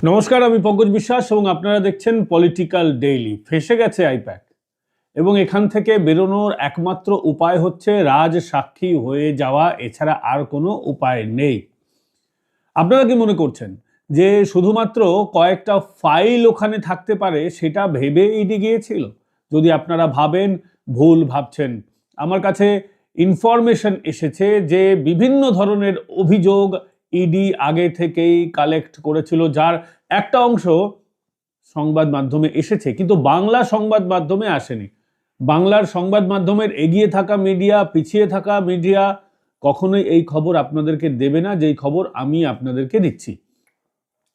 নমস্কার, আমি পঙ্কজ বিশ্বাস এবং আপনারা দেখছেন পলিটিক্যাল ডেইলি। ফেঁসে গেছে আইপ্যাক এবং এখান থেকে বেরোনোর একমাত্র উপায় হচ্ছে রাজসাক্ষী হয়ে যাওয়া, এছাড়া আর কোনো উপায় নেই। আপনারা কি মনে করছেন যে শুধুমাত্র কয়েকটা ফাইল ওখানে থাকতে পারে সেটা ভেবে ইডি গিয়েছিল? যদি আপনারা ভাবেন, ভুল ভাবছেন। আমার কাছে ইনফরমেশন এসেছে যে বিভিন্ন ধরনের অভিযোগ ইডি আগে থেকেই কালেক্ট করেছিল, যার একটা অংশ সংবাদ মাধ্যমে এসেছে, কিন্তু বাংলা সংবাদ মাধ্যমে আসেনি। বাংলার সংবাদ মাধ্যমের এগিয়ে থাকা মিডিয়া, পিছিয়ে থাকা মিডিয়া কখনোই এই খবর আপনাদেরকে দেবে না যেই খবর আমি আপনাদেরকে দিচ্ছি।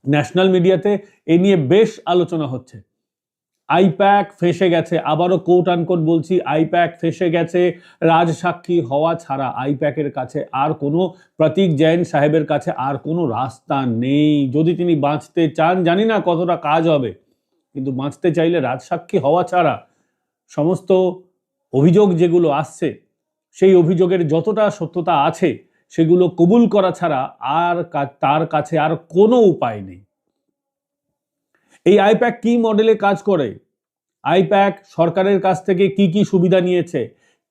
ন্যাশনাল মিডিয়াতে এ নিয়ে বেশ আলোচনা হচ্ছে। আইপ্যাক ফেঁসে গেছে, আবারও কোট আনকোট বলছি, আইপ্যাক ফেঁসে গেছে। রাজসাক্ষী হওয়া ছাড়া আইপ্যাকের কাছে আর কোনো, প্রতীক জৈন সাহেবের কাছে আর কোনো রাস্তা নেই। যদি তিনি বাঁচতে চান, জানি না কতটা কাজ হবে, কিন্তু বাঁচতে চাইলে রাজসাক্ষী হওয়া ছাড়া সমস্ত অভিযোগ যেগুলো আসছে সেই অভিযোগের যতটা সত্যতা আছে সেগুলো কবুল করা ছাড়া আর তার কাছে আর কোনো উপায় নেই। এই আইপ্যাক কি মডেলে কাজ করে, আইপ্যাক সরকারের কাছ থেকে কি কি সুবিধা নিয়েছে,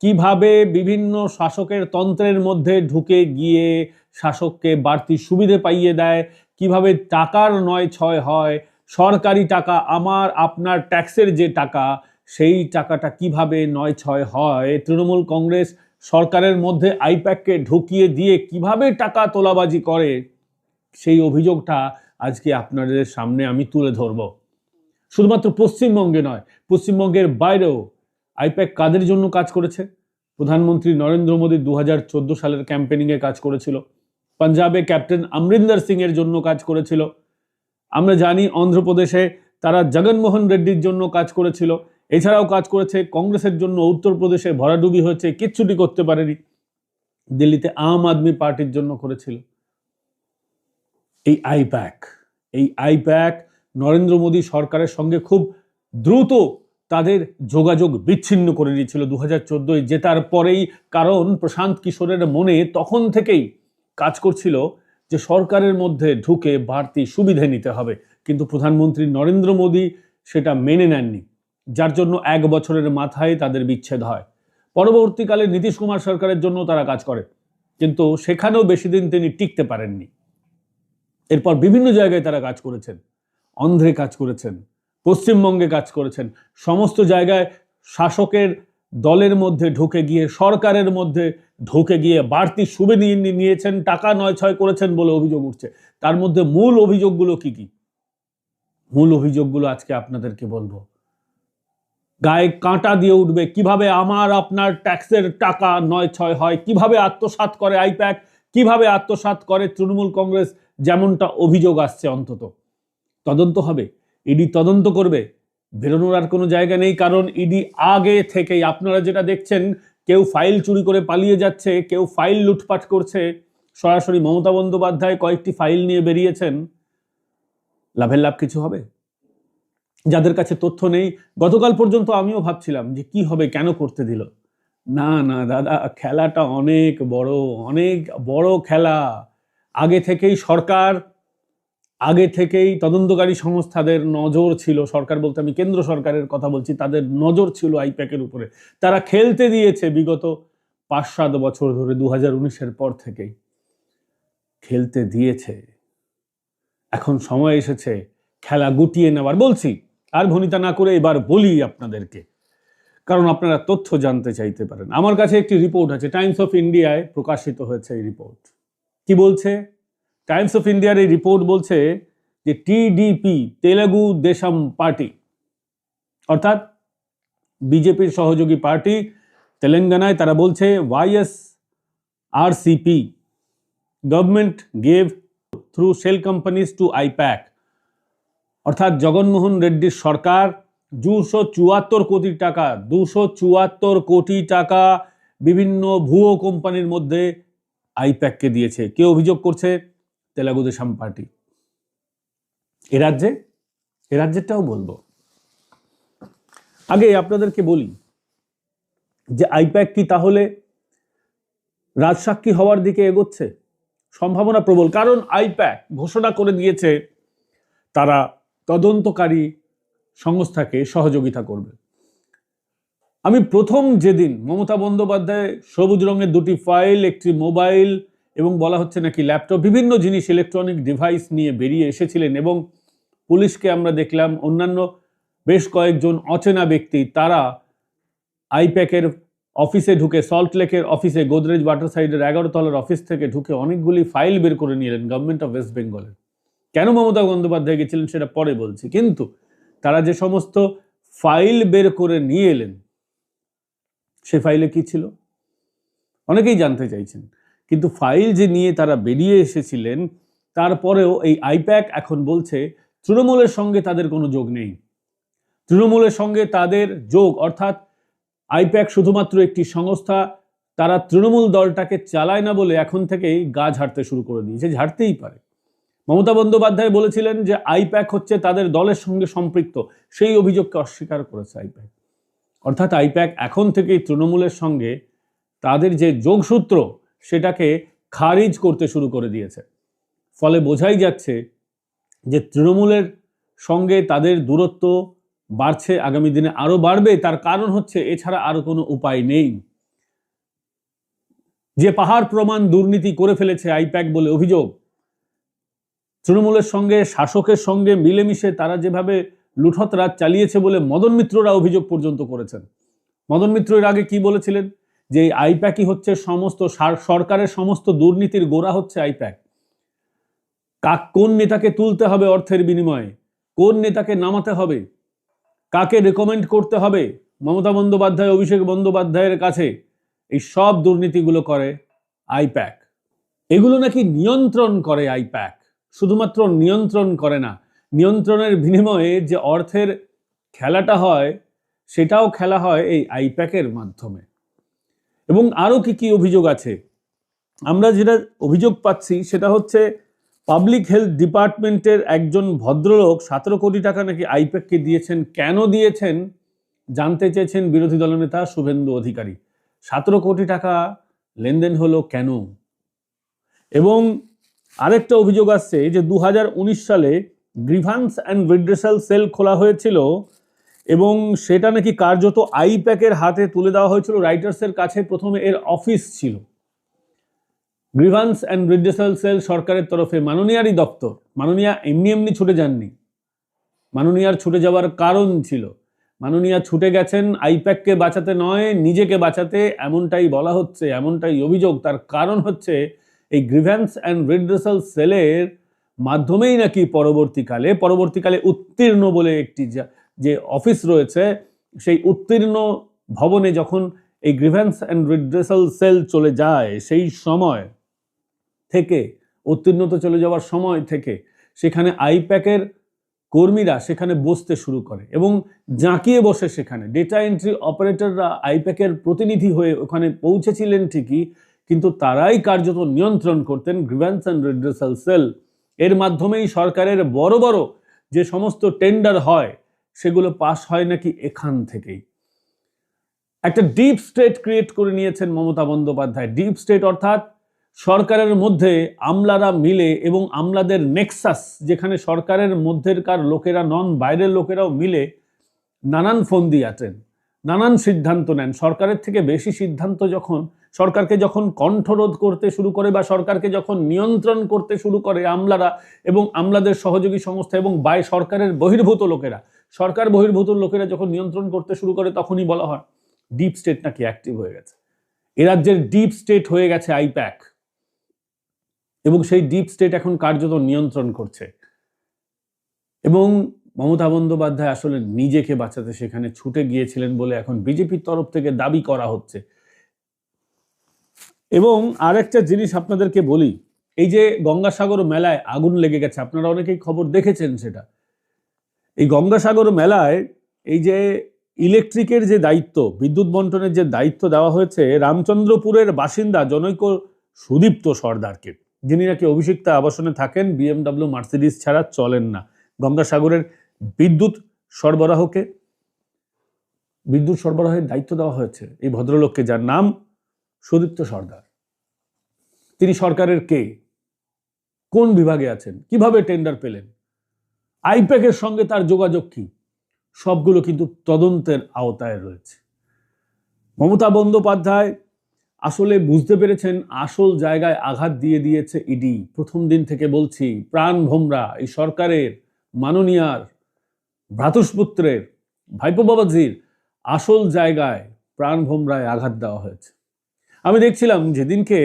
কিভাবে বিভিন্ন শাসকের তন্ত্রের মধ্যে ঢুকে গিয়ে শাসককে বাড়তি সুবিধে পাইয়ে দেয়, কিভাবে টাকার নয় ছয় হয়, সরকারি টাকা, আমার আপনার ট্যাক্সের যে টাকা, সেই টাকাটা কিভাবে নয় ছয় হয়, তৃণমূল কংগ্রেস সরকারের মধ্যে আইপ্যাককে ঢুকিয়ে দিয়ে কিভাবে টাকা তোলাবাজি করে, সেই অভিযোগটা আজকে আপনাদের সামনে আমি তুলে ধরব। শুধুমাত্র পশ্চিমবঙ্গে নয়, পশ্চিমবঙ্গের বাইরেও আইপ্যাক কাদের জন্য কাজ করেছে? প্রধানমন্ত্রী নরেন্দ্র মোদী 2014 সালের ক্যাম্পেনিংয়ে কাজ করেছিল। পাঞ্জাবে ক্যাপ্টেন অমরিন্দর সিং এর জন্য কাজ করেছিল। আমরা জানি অন্ধ্রপ্রদেশে তারা জগনমোহন রেড্ডির জন্য কাজ করেছিল। এছাড়াও কাজ করেছে কংগ্রেসের জন্য, উত্তরপ্রদেশে ভরাডুবি হয়েছে, কিচ্ছুটি করতে পারেনি। দিল্লিতে আম আদমি পার্টির জন্য করেছিল। এই আইপ্যাক নরেন্দ্র মোদী সরকারের সঙ্গে খুব দ্রুত তাদের যোগাযোগ বিচ্ছিন্ন করে দিয়েছিল 2014 জেতার পরেই। কারণ প্রশান্ত কিশোরের মনে তখন থেকেই কাজ করছিল যে সরকারের মধ্যে ঢুকে বাড়তি সুবিধে নিতে হবে, কিন্তু প্রধানমন্ত্রী নরেন্দ্র মোদী সেটা মেনে নেননি, যার জন্য 1 বছরের মাথায় তাদের বিচ্ছেদ হয়। পরবর্তীকালে নীতিশ কুমার সরকারের জন্য তারা কাজ করে, কিন্তু সেখানেও বেশি দিন তিনি টিকতে পারেননি। এরপর বিভিন্ন জায়গায় তারা কাজ করেছেন, অন্ধ্রে কাজ করেছেন, পশ্চিমবঙ্গে কাজ করেছেন, সমস্ত জায়গায় শাসকের দলের মধ্যে ঢুকে গিয়ে, সরকারের মধ্যে ঢুকে গিয়ে বাড়তি সুবিধা নিয়েছেন, টাকা নয় ছয় করেছেন বলে অভিযোগ উঠছে। তার মধ্যে মূল অভিযোগগুলো কি কি? মূল অভিযোগগুলো আজকে আপনাদেরকে বলবো। গায়ে কাঁটা দিয়ে উঠবে কিভাবে আমার আপনার ট্যাক্সের টাকা নয় ছয় হয়, কিভাবে আত্মসাৎ করে আইপ্যাক, কিভাবে আত্মসাৎ করে তৃণমূল কংগ্রেস, যেমনটা অভিযোগ আসছে। অন্তত তদন্ত হবে, ইডি তদন্ত করবে, বেরোনোর আর কোনো জায়গা নেই। কারণ ইডি আগে থেকেই, আপনারা যেটা দেখছেন, কেউ ফাইল চুরি করে পালিয়ে যাচ্ছে, কেউ ফাইল লুটপাট করছে। সরাসরি মমতা বন্দ্যোপাধ্যায় কয়েকটি ফাইল নিয়ে বেরিয়েছেন। লাভের লাভ কিছু হবে? যাদের কাছে তথ্য নেই, গতকাল পর্যন্ত আমিও ভাবছিলাম যে কি হবে, কেন করতে দিল। না না দাদা, খেলাটা অনেক বড়, অনেক বড় খেলা। আগে থেকেই সরকার, আগে থেকেই তদন্তকারী সংস্থাদের নজর ছিল, সরকার বলতে আমি কেন্দ্র সরকারের কথা বলছি, তাদের নজর ছিল আইপ্যাকের উপরে। তারা খেলতে দিয়েছে বিগত 5-7 বছর ধরে, 2019-এর পর থেকেই খেলতে দিয়েছে। এখন সময় এসেছে খেলা গুটিয়ে নেওয়ার। বলছি, আর ভনিতা না করে এবার বলি আপনাদেরকে, কারণ আপনারা তথ্য জানতে চাইতে পারেন। আমার কাছে একটি রিপোর্ট আছে, টাইমস অফ ইন্ডিয়ায় প্রকাশিত হয়েছে এই রিপোর্ট। কি বলছে টাইমস অফ ইন্ডিয়ার এই রিপোর্ট? বলছে যে টিডিপি, তেলেগু দেশম পার্টি, অর্থাৎ বিজেপির সহযোগী পার্টি তেলেঙ্গানায়, তারা বলছে YSRCP government gave through shell companies to IPAC, অর্থাৎ জগনমোহন রেড্ডির সরকার 274 কোটি টাকা, 274 কোটি টাকা বিভিন্ন ভুয়ো কোম্পানির মধ্যে আইপ্যাককে দিয়েছে। কে অভিযোগ করছে? তেলেগু দেশম পার্টি। এ রাজ্যেরটাও বলবো। আগে আপনাদেরকে বলি যে আইপ্যাক কি তাহলে রাজসাক্ষী হওয়ার দিকে এগোচ্ছে? সম্ভাবনা প্রবল, কারণ আইপ্যাক ঘোষণা করে দিয়েছে তারা তদন্তকারী সংস্থাকে সহযোগিতা করবে। আমি প্রথম যেদিন মমতা বন্দ্যোপাধ্যায় সবুজ রঙের দুটি ফাইল, একটি মোবাইল এবং বলা হচ্ছে নাকি ল্যাপটপ, বিভিন্ন জিনিস ইলেকট্রনিক ডিভাইস নিয়ে বেরিয়ে এসেছিলেন এবং পুলিশকে আমরা দেখলাম, অন্যান্য বেশ কয়েকজন অচেনা ব্যক্তি তারা আইপ্যাকের অফিসে ঢুকে, সল্টলেকের অফিসে, গোদরেজ ওয়াটারসাইডের 11 তলার অফিস থেকে ঢুকে অনেকগুলি ফাইল বের করে নিয়ে এলেন গভর্নমেন্ট অফ ওয়েস্ট বেঙ্গলের। কেন মমতা বন্দ্যোপাধ্যায় গেছিলেন সেটা পরে বলছি, কিন্তু তারা যে সমস্ত ফাইল বের করে নিয়ে এলেন সে ফাইলে কি ছিল অনেকেই জানতে চাইছেন। কিন্তু ফাইল যে নিয়ে তারা বেরিয়ে এসেছিলেন, তারপরেও এই আইপ্যাক এখন বলছে তৃণমূলের সঙ্গে তাদের কোনো যোগ নেই। তৃণমূলের সঙ্গে তাদের যোগ অর্থাৎ আইপ্যাক শুধুমাত্র একটি সংস্থা, তারা তৃণমূল দলটাকে চালায় না বলে এখন থেকেই গা ঝাড়তে শুরু করে দিয়েছে। ঝাড়তেই পারে। মমতা বন্দ্যোপাধ্যায় বলেছিলেন যে আইপ্যাক হচ্ছে তাদের দলের সঙ্গে সম্পৃক্ত, সেই অভিযোগকে অস্বীকার করেছে আইপ্যাক। অর্থাৎ আইপ্যাক এখন থেকেই তৃণমূলের সঙ্গে তাদের যে যোগসূত্র সেটাকে খারিজ করতে শুরু করে দিয়েছে। ফলে বোঝাই যাচ্ছে যে তৃণমূলের সঙ্গে তাদের দূরত্ব বাড়ছে, আগামী দিনে আরো বাড়বে। তার কারণ হচ্ছে এছাড়া আরো কোনো উপায় নেই। যে পাহাড় প্রমাণ দুর্নীতি করে ফেলেছে আইপ্যাক বলে অভিযোগ, তৃণমূলের সঙ্গে, শাসকের সঙ্গে মিলেমিশে তারা যেভাবে লুঠত রাজ চালিয়েছে বলে মদন মিত্ররা অভিযোগ পর্যন্ত করেছেন। মদন মিত্র এর আগে কি বলেছিলেন যে এই আইপ্যাকই হচ্ছে সমস্ত সরকারের সমস্ত দুর্নীতির গোড়া হচ্ছে আইপ্যাক। কোন নেতাকে তুলতে হবে অর্থের বিনিময়ে, কোন নেতাকে নামাতে হবে, কাকে রেকমেন্ড করতে হবে মমতা বন্দ্যোপাধ্যায়, অভিষেক বন্দ্যোপাধ্যায়ের কাছে, এই সব দুর্নীতিগুলো করে আইপ্যাক। এগুলো নাকি নিয়ন্ত্রণ করে আইপ্যাক। শুধুমাত্র নিয়ন্ত্রণ করে না, নিয়ন্ত্রণের বিনিময়ে যে অর্থের খেলাটা হয় সেটাও খেলা হয় এই আইপ্যাকের মাধ্যমে। এবং আরো কি কি অভিযোগ আছে, আমরা যেটা অভিযোগ পাচ্ছি সেটা হচ্ছে পাবলিক হেলথ ডিপার্টমেন্টের একজন ভদ্রলোক 17 কোটি টাকা নাকি আইপ্যাককে দিয়েছেন। কেন দিয়েছেন জানতে চেয়েছেন বিরোধী দলনেতা শুভেন্দু অধিকারী। 17 কোটি টাকা লেনদেন হলো কেন? এবং আরেকটা অভিযোগ আসছে যে 2019 সালে গ্রিভান্স অ্যান্ড রিড্রেসাল সেল খোলা হয়েছিল এবং সেটা নাকি কার্যত আইপ্যাকের হাতে তুলে দেওয়া হয়েছিল। রাইটার্সের কাছে প্রথমে এর অফিস ছিল। গ্রিভান্স অ্যান্ড রিড্রেসাল সেল সরকারের তরফে, মাননীয়ারই দপ্তর। মাননীয়া এমনি এমনি ছুটে যাননি, মাননীয়ার ছুটে যাওয়ার কারণ ছিল। মাননীয়া ছুটে গেছেন আইপ্যাককে বাঁচাতে নয়, নিজেকে বাঁচাতে, এমনটাই বলা হচ্ছে, এমনটাই অভিযোগ। তার কারণ হচ্ছে এই গ্রিভ্যান্স অ্যান্ড রিড্রেসাল সেলের মাধ্যমেই নাকি পরবর্তীকালে উত্তীর্ণ বলে একটি যে অফিস রয়েছে, সেই উত্তীর্ণ ভবনে যখন এই গ্রিভ্যান্স অ্যান্ড রিড্রেসাল সেল চলে যায়, সেই সময় থেকে, উত্তীর্ণতা চলে যাওয়ার সময় থেকে সেখানে আইপ্যাকের কর্মীরা সেখানে বসতে শুরু করে এবং জাঁকিয়ে বসে। সেখানে ডেটা এন্ট্রি অপারেটররা আইপ্যাকের প্রতিনিধি হয়ে ওখানে পৌঁছেছিলেন ঠিকই, কিন্তু তারাই কার্যত নিয়ন্ত্রণ করতেন গ্রিভ্যান্স অ্যান্ড রিড্রেসাল সেল। এর মাধ্যমেই সরকারের বড় বড় যে সমস্ত টেন্ডার হয় সেগুলো পাস হয় নাকি এখান থেকেই। একটা ডিপ স্টেট ক্রিয়েট করে নিয়েছেন মমতা বন্দ্যোপাধ্যায়। ডিপ স্টেট অর্থাৎ সরকারের মধ্যে আমলারা মিলে এবং আমলাদের নেক্সাস, যেখানে সরকারের মধ্যেকার লোকেরা নন, বাইরের লোকেরাও মিলে নানান ফন্দি আছেন, নানান সিদ্ধান্ত নেন। সরকারের থেকে বেশি সিদ্ধান্ত সরকারকে যখন কণ্ঠরোধ করতে শুরু করে বা সরকারকে যখন নিয়ন্ত্রণ করতে শুরু করে আমলারা এবং আমলাদের সহযোগী সংস্থা এবং সরকারের বহির্ভূত লোকেরা, সরকার বহির্ভূত লোকেরা যখন নিয়ন্ত্রণ করতে শুরু করে, তখনই বলা হয় ডিপ স্টেট নাকি অ্যাক্টিভ হয়ে গেছে। এ রাজ্যের ডিপ স্টেট হয়ে গেছে আইপ্যাক এবং সেই ডিপ স্টেট এখন কার্যত নিয়ন্ত্রণ করছে। এবং মমতা বন্দ্যোপাধ্যায় আসলে নিজেকে বাঁচাতে সেখানে ছুটে গিয়েছিলেন বলে এখন বিজেপির তরফ থেকে দাবি করা হচ্ছে। এবং আরেকটা জিনিস আপনাদেরকে বলি, এই যে গঙ্গাসাগর মেলায় আগুন লেগে গেছে, আপনারা অনেকেই খবর দেখেছেন সেটা। এই গঙ্গাসাগর মেলায় এই যে ইলেকট্রিকের যে দায়িত্ব, বিদ্যুৎ বন্টনের যে দায়িত্ব দেওয়া হয়েছে রামচন্দ্রপুরের বাসিন্দা জনৈক সুদীপ্ত সর্দারকে, যিনি নাকি অভিষিক্তা আবাসনে থাকেন, BMW মার্সিডিস ছাড়া চলেন না। গঙ্গাসাগরের বিদ্যুৎ সরবরাহের দায়িত্ব দেওয়া হয়েছে এই ভদ্রলোককে, যার নাম সুদীপ্ত সর্দার। তিনি সরকারের কে, কোন বিভাগে আছেন, কিভাবে টেন্ডার পেলেন? আইপ্যাকের সঙ্গে তার যোগাযোগ কি, সবগুলো কিন্তু তদন্তের আওতায় রয়েছে। মমতা বন্দ্যোপাধ্যায় আসলে বুঝতে পেরেছেন আসল জায়গায় আঘাত দিয়ে দিয়েছে ইডি। প্রথম দিন থেকে বলছি, প্রাণ ভোমরা এই সরকারের, মাননীয়ার, ভ্রাতুষ্পুত্রের, ভাইপো বাবাজির আসল জায়গায় প্রাণ ভোমরায় আঘাত দেওয়া হয়েছে। আমি দেখছিলাম যেদিনকে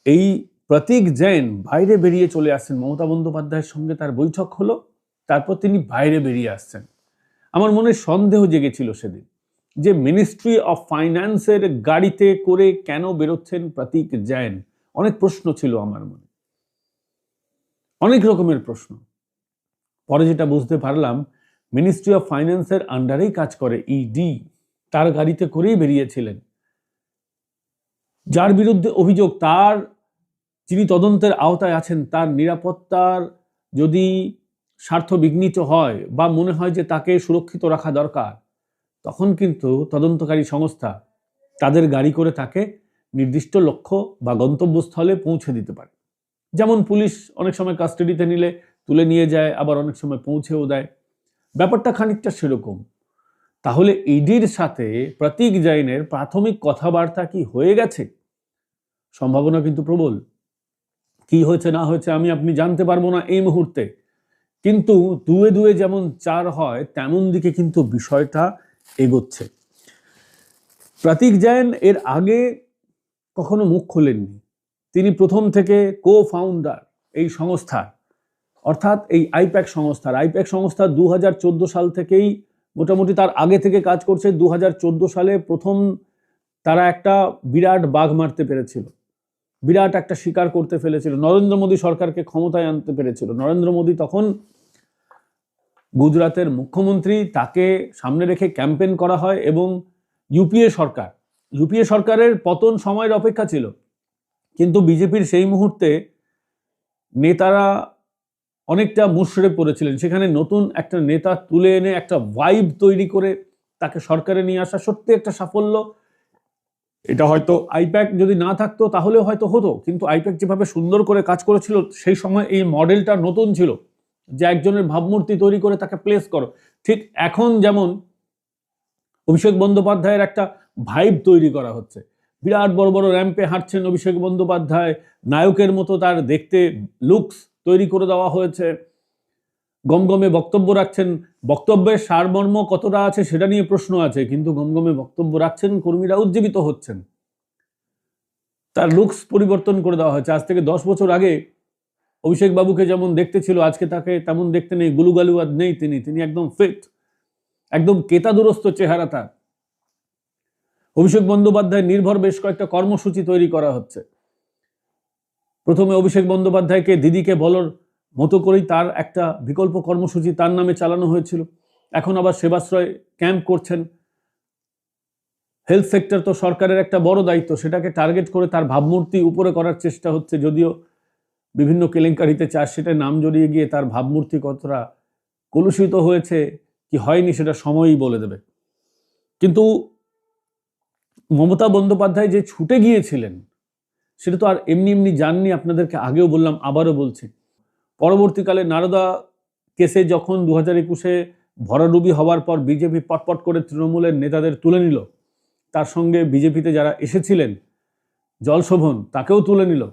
এই প্রতীক জৈন বাইরে বেরিয়ে চলে আসছেন, মমতা বন্দ্যোপাধ্যায়ের সঙ্গে তার বৈঠক হলো, তারপর তিনি বাইরে বেরিয়ে আসছেন, আমার মনে সন্দেহ জেগেছিল সেদিন যে মিনিস্ট্রি অফ ফাইন্যান্সের গাড়িতে করে কেন বেরোচ্ছেন প্রতীক জৈন। অনেক প্রশ্ন ছিল আমার মনে, অনেক রকমের প্রশ্ন। পরে যেটা বুঝতে পারলাম, মিনিস্ট্রি অফ ফাইন্যান্সের আন্ডারেই কাজ করে ইডি, তার গাড়িতে করেই বেরিয়েছিলেন। যার বিরুদ্ধে অভিযোগ, তার যিনি তদন্তের আওতায় আছেন, তার নিরাপত্তার যদি স্বার্থ বিঘ্নিত হয় বা মনে হয় যে তাকে সুরক্ষিত রাখা দরকার, তখন কিন্তু তদন্তকারী সংস্থা তাদের গাড়ি করে তাকে নির্দিষ্ট লক্ষ্য বা গন্তব্যস্থলে পৌঁছে দিতে পারে। যেমন পুলিশ অনেক সময় কাস্টাডিতে নিলে তুলে নিয়ে যায়, আবার অনেক সময় পৌঁছেও দেয়। ব্যাপারটা খানিকটা সেরকম। তাহলে ইডির সাথে প্রতীক জৈনের প্রাথমিক কথাবার্তা কি হয়ে গেছে? সম্ভাবনা কিন্তু প্রবল। কি হয়েছে না হয়েছে আমি আপনি জানতে পারবো না এই মুহূর্তে, কিন্তু দুয়ে দুয়ে যেমন চার হয় তেমন দিকে কিন্তু বিষয়টা এগোচ্ছে। প্রতীক জৈন এর আগে কখনো মুখ খোলেননি। তিনি প্রথম থেকে কো-ফাউন্ডার এই সংস্থার, অর্থাৎ এই আইপ্যাক সংস্থার। আইপ্যাক সংস্থা 2014 সাল থেকেই, মোটামুটি তার আগে থেকে কাজ করছে। 2014 সালে প্রথম তারা একটা বিরাট বাঘ মারতে পেরেছিল, বিরাট একটা শিকার করতে ফেলেছিল, নরেন্দ্র মোদী সরকারকে ক্ষমতায় আনতে পেরেছিল। নরেন্দ্র মোদী তখন গুজরাটের মুখ্যমন্ত্রী, তাকে সামনে রেখে ক্যাম্পেন করা হয় এবং ইউপিএ সরকারের পতন সময়ের অপেক্ষা ছিল। কিন্তু বিজেপির সেই মুহূর্তে নেতারা অনেকটা মুষড়ে পড়েছিলেন। সেখানে নতুন একটা নেতা তুলে এনে একটা ভাইব তৈরি করে তাকে সরকারে নিয়ে আসা সত্যি একটা সাফল্য। এটা হয়তো আইপ্যাক যদি না থাকতো তাহলেও হয়তো হতো, কিন্তু আইপ্যাক যেভাবে সুন্দর করে কাজ করেছিল সেই সময় এই মডেলটা নতুন ছিল, যে একজনের ভাবমূর্তি তৈরি করে তাকে প্লেস করো। ঠিক এখন যেমন অভিষেক বন্দ্যোপাধ্যায়ের একটা ভাইব তৈরি করা হচ্ছে, বিরাট বড় বড় র্যাম্পে হাঁটছেন অভিষেক বন্দ্যোপাধ্যায়, নায়কের মতো তার দেখতে লুকস তৈরি করে দেওয়া হয়েছে, গমগমে বক্তব্য রাখছেন। বক্তব্যের সারমর্ম কতটা আছে সেটা নিয়ে প্রশ্ন আছে, কিন্তু গমগমে বক্তব্য রাখছেন, কর্মীরা উজ্জীবিত হচ্ছেন। তার লুকস পরিবর্তন করে দেওয়া হয়েছে। আজ থেকে 10 বছর আগে অভিষেক বাবুকে যেমন দেখতে ছিল, আজকে তাকে তেমন দেখতে নেই, গুলুগালু আর নেই। তিনি একদম ফিট, একদম কেতাদুরস্ত চেহারা তার। অভিষেক বন্দ্যোপাধ্যায় নির্ভর বেশ কয়েকটা কর্মসূচি তৈরি করা হচ্ছে। প্রথমে অভিষেক বন্দ্যোপাধ্যায়কে দিদিকে বলার মতো করেই তার একটা বিকল্প কর্মসূচি তার নামে চালানো হয়েছিল। এখন আবার সেবাশ্রয় ক্যাম্প করছেন। হেলথ সেক্টর তো সরকারের একটা বড় দায়িত্ব, সেটাকে টার্গেট করে তার ভাবমূর্তি উপরে করার চেষ্টা হচ্ছে, যদিও বিভিন্ন কেলেঙ্কারিতে চার্জশিটে নাম জড়িয়ে গিয়ে তার ভাবমূর্তি কতটা কলুষিত হয়েছে কি হয়নি সেটা সময়ই বলে দেবে। কিন্তু মমতা বন্দ্যোপাধ্যায় যে ছুটে গিয়েছিলেন সেটা তো আর এমনি এমনি যাননি। আপনাদেরকে আগেও বললাম, আবারও বলছি, পরবর্তীকালে নারদা কেসে যখন 2021-এ ভরাডুবি হওয়ার পর বিজেপি পটপট করে তৃণমূলের নেতাদের তুলে নিল, তার সঙ্গে বিজেপিতে যারা এসেছিলেন জলশোভন তাকেও তুলে নিল।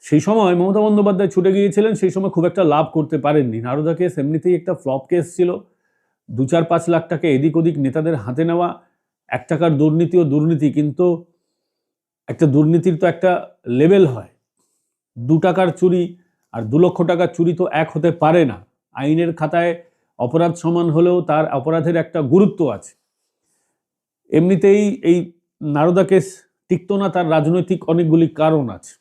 সেই সময় মমতা বন্দ্যোপাধ্যায় ছুটে গিয়েছিলেন, সেই সময় খুব একটা লাভ করতে পারেননি। নারদা কেস এমনিতেই একটা ফ্লপ কেস ছিল। 2-4-5 লাখ টাকা এদিক ওদিক নেতাদের হাতে নেওয়া, 1 টাকার দুর্নীতি ও দুর্নীতি, কিন্তু একটা দুর্নীতির তো একটা লেভেল হয়। 2 টাকার চুরি আর 2 লক্ষ টাকার চুরি তো এক হতে পারে না। আইনের খাতায় অপরাধ সমান হলেও তার অপরাধের একটা গুরুত্ব আছে। এমনিতেই এই নারদা কেস টিকতো না, তার রাজনৈতিক অনেকগুলি কারণ আছে।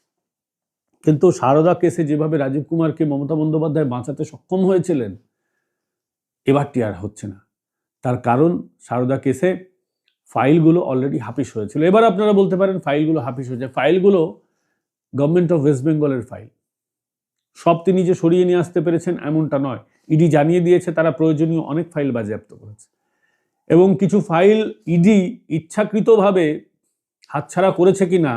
কিন্তু সারদা কেসে যেভাবে রাজীব কুমারকে মমতা বন্দ্যোপাধ্যায় বাঁচাতে সক্ষম হয়েছিলেন, এবারটি আর হচ্ছে না। তার কারণ সারদা কেসে ফাইলগুলো অলরেডি হাফিস হয়েছিল। এবার আপনারা বলতে পারেন ফাইলগুলো হাফিস হয়েছে। ফাইলগুলো গভর্নমেন্ট অফ ওয়েস্ট বেঙ্গলের ফাইল। সব তিনি যে সরিয়ে নিয়ে আসতে পেরেছেন এমনটা নয়। ইডি জানিয়ে দিয়েছে তারা প্রয়োজনীয় অনেক ফাইল বাজেয়াপ্ত করেছে, এবং কিছু ফাইল ইডি ইচ্ছাকৃতভাবে হাতছাড়া করেছে কিনা,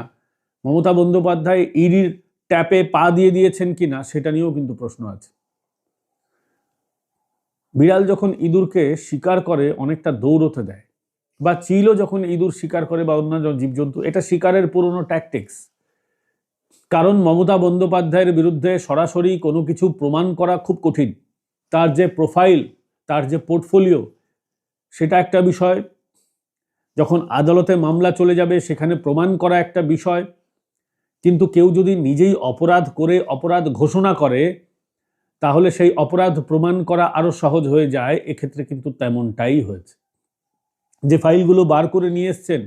মমতা বন্দ্যোপাধ্যায় ইডির ট্যাপে পা দিয়ে দিয়েছেন কিনা, সেটা নিয়েও কিন্তু প্রশ্ন আছে। বিড়াল যখন ইঁদুরকে শিকার করে অনেকটা দৌড়তে দেয়, বা চিলও যখন ইঁদুর শিকার করে বা অন্যান্য জীবজন্তু, এটা শিকারের পুরনো ট্যাকটিক্স। কারণ মমতা বন্দ্যোপাধ্যায়ের বিরুদ্ধে সরাসরি কোনো কিছু প্রমাণ করা খুব কঠিন। তার যে প্রোফাইল, তার যে পোর্টফোলিও, সেটা একটা বিষয়। যখন আদালতে মামলা চলে যাবে সেখানে প্রমাণ করা একটা বিষয়। কিন্তু কেউ যদি নিজেই অপরাধ করে অপরাধ ঘোষণা করে তাহলে সেই অপরাধ প্রমাণ করা আরো সহজ হয়ে যায়। এক্ষেত্রে কিন্তু তেমনটাই হয়েছে। যে ফাইলগুলো বার করে নিয়ে এসছেন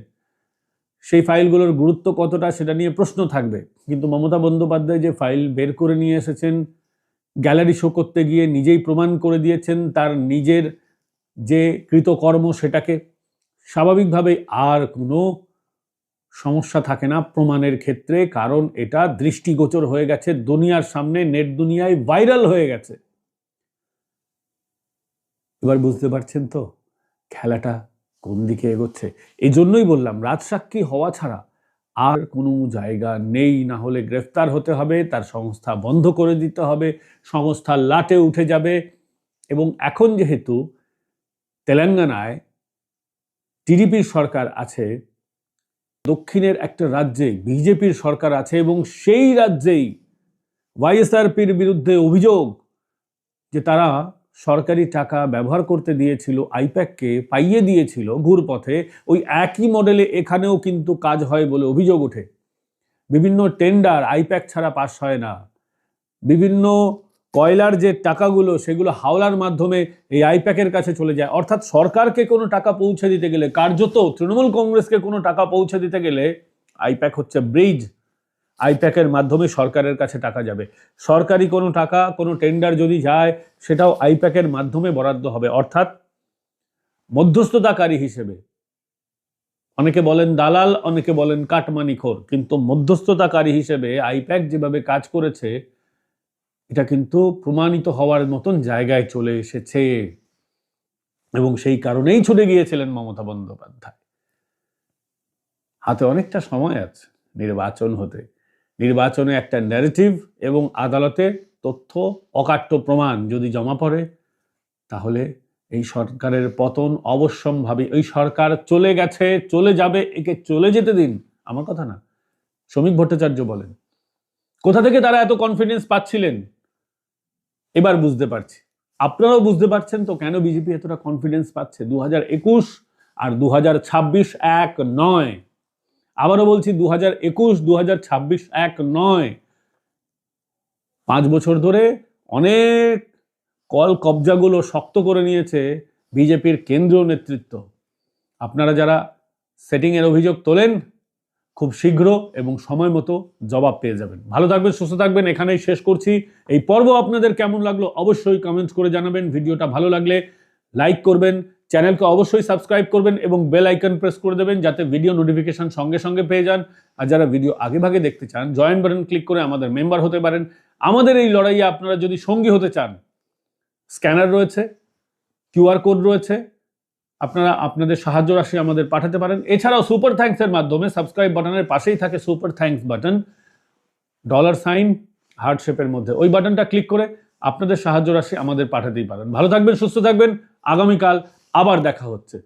সেই ফাইলগুলোর গুরুত্ব কতটা সেটা নিয়ে প্রশ্ন থাকবে, কিন্তু মমতা বন্দ্যোপাধ্যায় যে ফাইল বের করে নিয়ে এসেছেন, গ্যালারি শো করতে গিয়ে নিজেই প্রমাণ করে দিয়েছেন তার নিজের যে কৃতকর্ম, সেটাকে স্বাভাবিকভাবেই আর কোনো সমস্যা থাকে না প্রমাণের ক্ষেত্রে, কারণ এটা দৃষ্টিগোচর হয়ে গেছে দুনিয়ার সামনে, নেট দুনিয়ায় ভাইরাল হয়ে গেছে। এবার বুঝতে পারছেন তো খেলাটা কোন দিকে এগোচ্ছে? এই জন্যই বললাম রাজসাক্ষী হওয়া ছাড়া আর কোনো জায়গা নেই। না হলে গ্রেফতার হতে হবে, তার সংস্থা বন্ধ করে দিতে হবে, সংস্থার লাটে উঠে যাবে। এবং এখন যেহেতু তেলেঙ্গানায় টিডিপির সরকার আছে, দক্ষিণের একটা রাজ্যে বিজেপির সরকার আছে, এবং সেই রাজ্যেই ওয়াইএসআরপির বিরুদ্ধে অভিযোগ যে তারা সরকারি টাকা ব্যবহার করতে দিয়েছিল, আইপ্যাককে পাইয়ে দিয়েছিল ঘুরপথে। ওই একই মডেলে এখানেও কিন্তু কাজ হয় বলে অভিযোগ ওঠে। বিভিন্ন টেন্ডার আইপ্যাক ছাড়া পাস হয় না। বিভিন্ন কয়লার যে টাকাগুলো সেগুলো হাওলার মাধ্যমে এই আইপ্যাকের কাছে চলে যায়। অর্থাৎ সরকারকে কোনো টাকা পৌঁছে দিতে গেলে, কার্যত তৃণমূল কংগ্রেসকে কোনো টাকা পৌঁছে দিতে গেলে আইপ্যাক হচ্ছে ব্রিজ। আইপ্যাকের মাধ্যমে সরকারের কাছে টাকা যাবে। সরকারি কোনো টাকা, কোনো টেন্ডার যদি যায় সেটাও আইপ্যাকের মাধ্যমে বরাদ্দ হবে। অর্থাৎ মধ্যস্থতাকারী হিসেবে, অনেকে বলেন দালাল, অনেকে বলেন কাটমানিখোর, কিন্তু মধ্যস্থতাকারী হিসেবে আইপ্যাক যেভাবে কাজ করেছে এটা কিন্তু প্রমাণিত হওয়ার মতন জায়গায় চলে এসেছে। এবং সেই কারণেই ছুটে গিয়েছিলেন মমতা বন্দ্যোপাধ্যায়। হাতে অনেকটা সময় আছে নির্বাচন হতে। নির্বাচনে একটা ন্যারেটিভ এবং আদালতে তথ্য, অকাট্য প্রমাণ যদি জমা পড়ে তাহলে এই সরকারের পতন অবশ্যম্ভাবী। এই সরকার চলে গেছে, চলে যাবে, একে চলে যেতে দিন, আমার কথা না। শ্রমিক ভট্টাচার্য বলেন কোথা থেকে তারা এত কনফিডেন্স পাচ্ছিলেন এবার বুঝতে পারছি। আপনারাও বুঝতে পারছেন তো কেন বিজেপি এতটা কনফিডেন্স পাচ্ছে। 2021 আর 2026 এক নয়। আবারও বলছি 2021, 2026 এক নয়। 5 বছর ধরে অনেক কল কবজাগুলো শক্ত করে নিয়েছে বিজেপির কেন্দ্রীয় নেতৃত্ব। আপনারা যারা সেটিংয়ের অভিযোগ তোলেন খুব শীঘ্র এবং সময় মতো জবাব পেয়ে যাবেন। ভালো থাকবেন, সুস্থ থাকবেন, এখানেই শেষ করছি। এই পর্ব আপনাদের কেমন লাগলো অবশ্যই কমেন্টস করে জানাবেন। ভিডিওটা ভালো লাগলে লাইক করবেন, চ্যানেলকে অবশ্যই সাবস্ক্রাইব করবেন এবং বেল আইকন প্রেস করে দেবেন যাতে ভিডিও নোটিফিকেশন সঙ্গে সঙ্গে পেয়ে যান। আর যারা ভিডিও আগে ভাগে দেখতে চান জয়েন বাটন ক্লিক করে আমাদের মেম্বার হতে পারেন। আমাদের এই লড়াইয়ে আপনারা যদি সঙ্গী হতে চান, স্ক্যানার রয়েছে, কিউআর কোড রয়েছে, আপনারা আপনাদের সাহায্য রাশি আমাদের পাঠাতে পারেন। এছাড়াও সুপার থ্যাঙ্কস এর মাধ্যমে সাবস্ক্রাইব বাটনের পাশেই থাকে সুপার থ্যাঙ্কস বাটন, $, হার্ট শেপের মধ্যে। ওই বাটনটা ক্লিক করে আপনাদের সাহায্য রাশি আমাদের পাঠাতেই পারেন। ভালো থাকবেন, সুস্থ থাকবেন। আগামীকাল আবার দেখা হচ্ছে।